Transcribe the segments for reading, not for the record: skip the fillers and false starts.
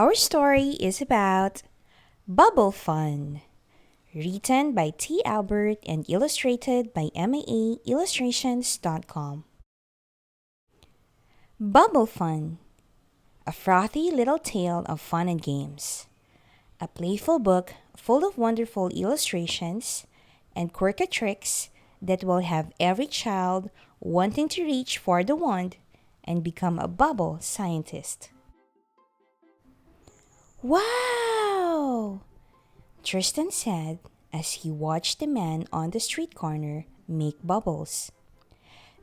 Our story is about Bubble Fun, written by T. Albert and illustrated by MAAillustrations.com. Bubble Fun, a frothy little tale of fun and games. A playful book full of wonderful illustrations and quirky tricks that will have every child wanting to reach for the wand and become a bubble scientist. Wow! Tristan said as he watched the man on the street corner make bubbles.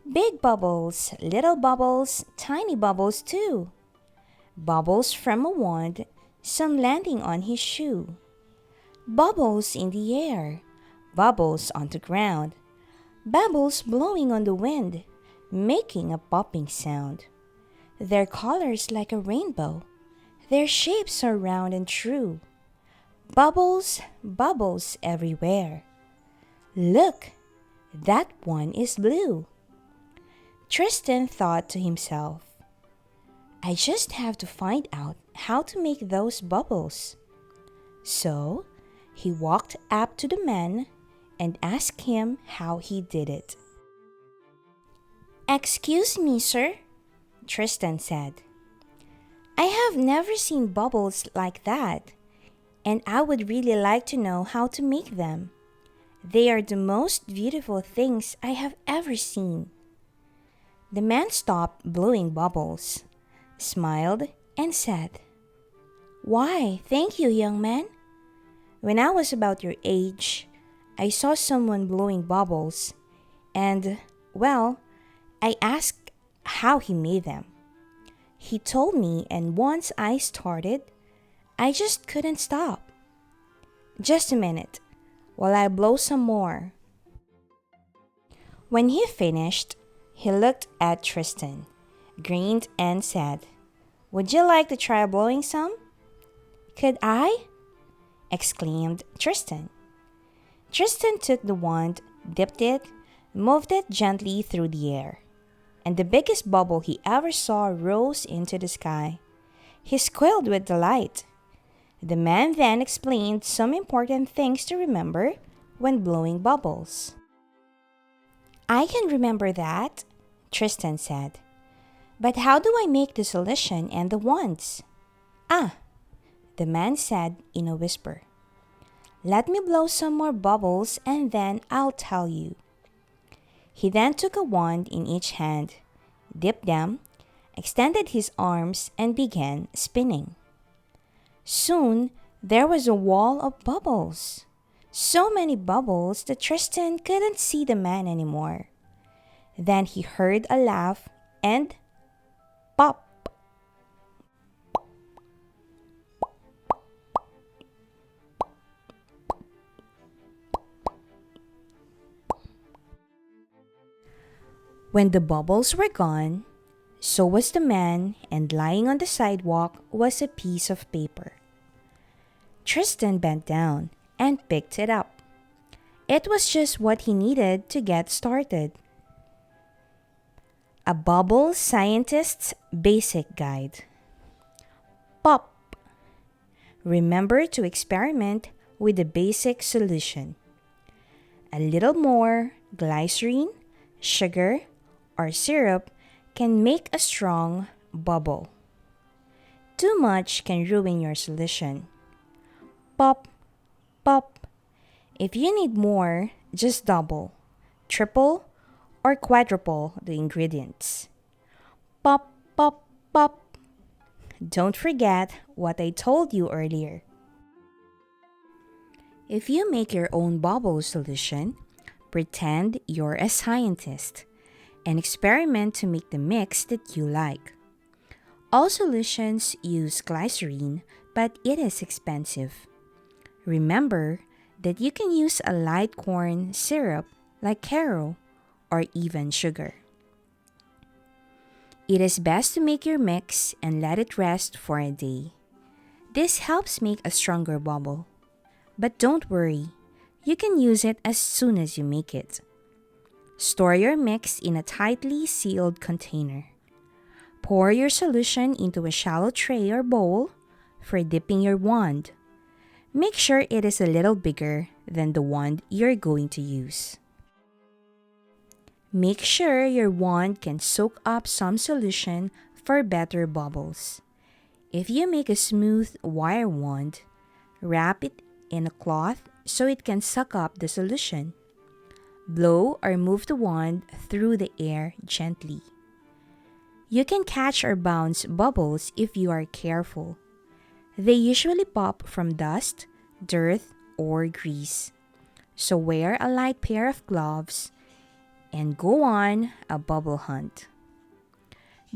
Big bubbles, little bubbles, tiny bubbles too. Bubbles from a wand, some landing on his shoe. Bubbles in the air, bubbles on the ground. Bubbles blowing on the wind, making a popping sound. Their colors like a rainbow. Their shapes are round and true. Bubbles, bubbles everywhere. Look, that one is blue. Tristan thought to himself, I just have to find out how to make those bubbles. So, he walked up to the man and asked him how he did it. Excuse me, sir, Tristan said. I have never seen bubbles like that, and I would really like to know how to make them. They are the most beautiful things I have ever seen. The man stopped blowing bubbles, smiled, and said, Why, thank you, young man. When I was about your age, I saw someone blowing bubbles, and, well, I asked how he made them. He told me, and once I started, I just couldn't stop. Just a minute, while I blow some more. When he finished, he looked at Tristan, grinned, and said, Would you like to try blowing some? Could I? Exclaimed Tristan. Tristan took the wand, dipped it, moved it gently through the air, and the biggest bubble he ever saw rose into the sky. He squealed with delight. The man then explained some important things to remember when blowing bubbles. I can remember that, Tristan said. But how do I make the solution and the wands? Ah, the man said in a whisper. Let me blow some more bubbles and then I'll tell you. He then took a wand in each hand, dipped them, extended his arms, and began spinning. Soon, there was a wall of bubbles. So many bubbles that Tristan couldn't see the man anymore. Then he heard a laugh and pop. When the bubbles were gone, so was the man, and lying on the sidewalk was a piece of paper. Tristan bent down and picked it up. It was just what he needed to get started. A Bubble Scientist's Basic Guide. Pop. Remember to experiment with the basic solution. A little more glycerine, sugar, or syrup can make a strong bubble. Too much can ruin your solution. Pop, pop. If you need more, just double, triple, or quadruple the ingredients. Pop, pop, pop. Don't forget what I told you earlier. If you make your own bubble solution, pretend you're a scientist and experiment to make the mix that you like. All solutions use glycerine, but it is expensive. Remember that you can use a light corn syrup like Caro or even sugar. It is best to make your mix and let it rest for a day. This helps make a stronger bubble. But don't worry, you can use it as soon as you make it. Store your mix in a tightly sealed container. Pour your solution into a shallow tray or bowl, for dipping your wand. Make sure it is a little bigger than the wand you're going to use. Make sure your wand can soak up some solution for better bubbles. If you make a smooth wire wand, wrap it in a cloth so it can suck up the solution. Blow or move the wand through the air gently. You can catch or bounce bubbles if you are careful. They usually pop from dust, dirt, or grease. So wear a light pair of gloves and go on a bubble hunt.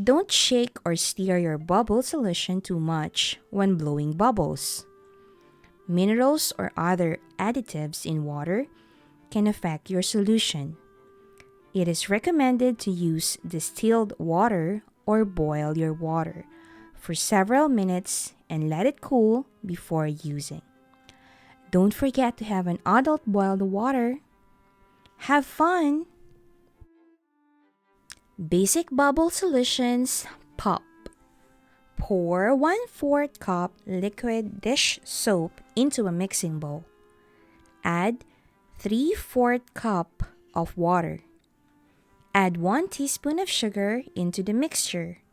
Don't shake or stir your bubble solution too much when blowing bubbles. Minerals or other additives in water can affect your solution. It is recommended to use distilled water or boil your water for several minutes and let it cool before using. Don't forget to have an adult boil the water. Have fun! Basic bubble solutions. Pop. Pour 1/4 cup liquid dish soap into a mixing bowl. Add 3/4 cup of water. Add 1 teaspoon of sugar into the mixture.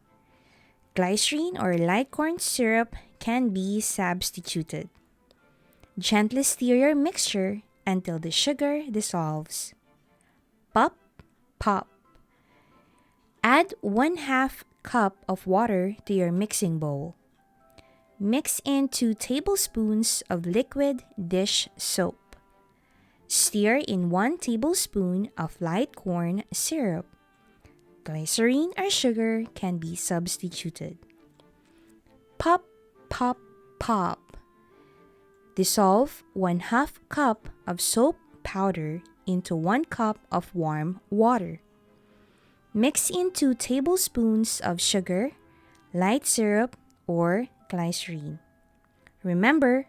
Glycerine or light corn syrup can be substituted. Gently stir your mixture until the sugar dissolves. Pop, pop. Add 1/2 cup of water to your mixing bowl. Mix in 2 tablespoons of liquid dish soap. Stir in 1 tablespoon of light corn syrup. Glycerine or sugar can be substituted. Pop, pop, pop. Dissolve 1/2 cup of soap powder into 1 cup of warm water. Mix in 2 tablespoons of sugar, light syrup, or glycerine. Remember,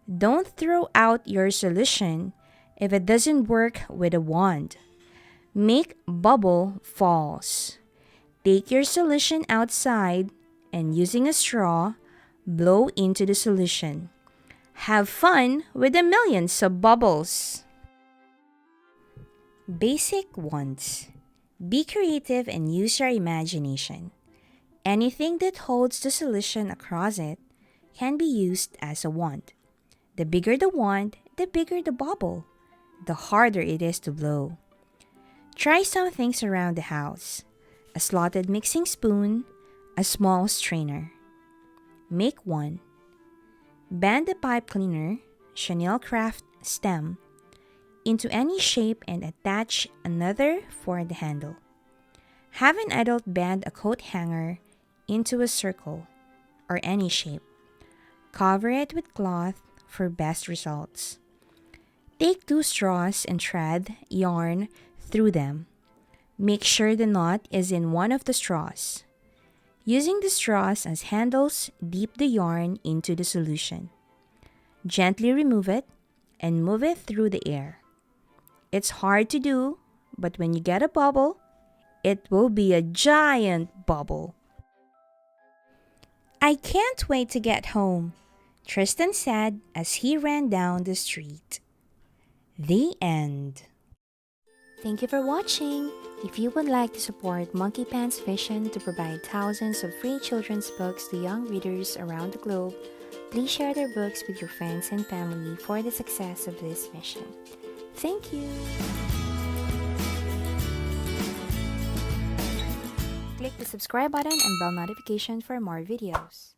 don't throw out your solution if it doesn't work with a wand. Make bubble falls. Take your solution outside and using a straw, blow into the solution. Have fun with the millions of bubbles. Basic wands. Be creative and use your imagination. Anything that holds the solution across it can be used as a wand. The bigger the wand, the bigger the bubble, the harder it is to blow. Try some things around the house. A slotted mixing spoon, a small strainer. Make one. Bend the pipe cleaner, chenille craft stem, into any shape and attach another for the handle. Have an adult bend a coat hanger into a circle or any shape. Cover it with cloth for best results. Take 2 straws and thread yarn through them. Make sure the knot is in one of the straws. Using the straws as handles, dip the yarn into the solution. Gently remove it and move it through the air. It's hard to do, but when you get a bubble, it will be a giant bubble. I can't wait to get home, Tristan said as he ran down the street. The end. Thank you for watching. If you would like to support Monkey Pants' vision to provide thousands of free children's books to young readers around the globe, please share their books with your friends and family for the success of this mission. Thank you. Click the subscribe button and bell notification for more videos.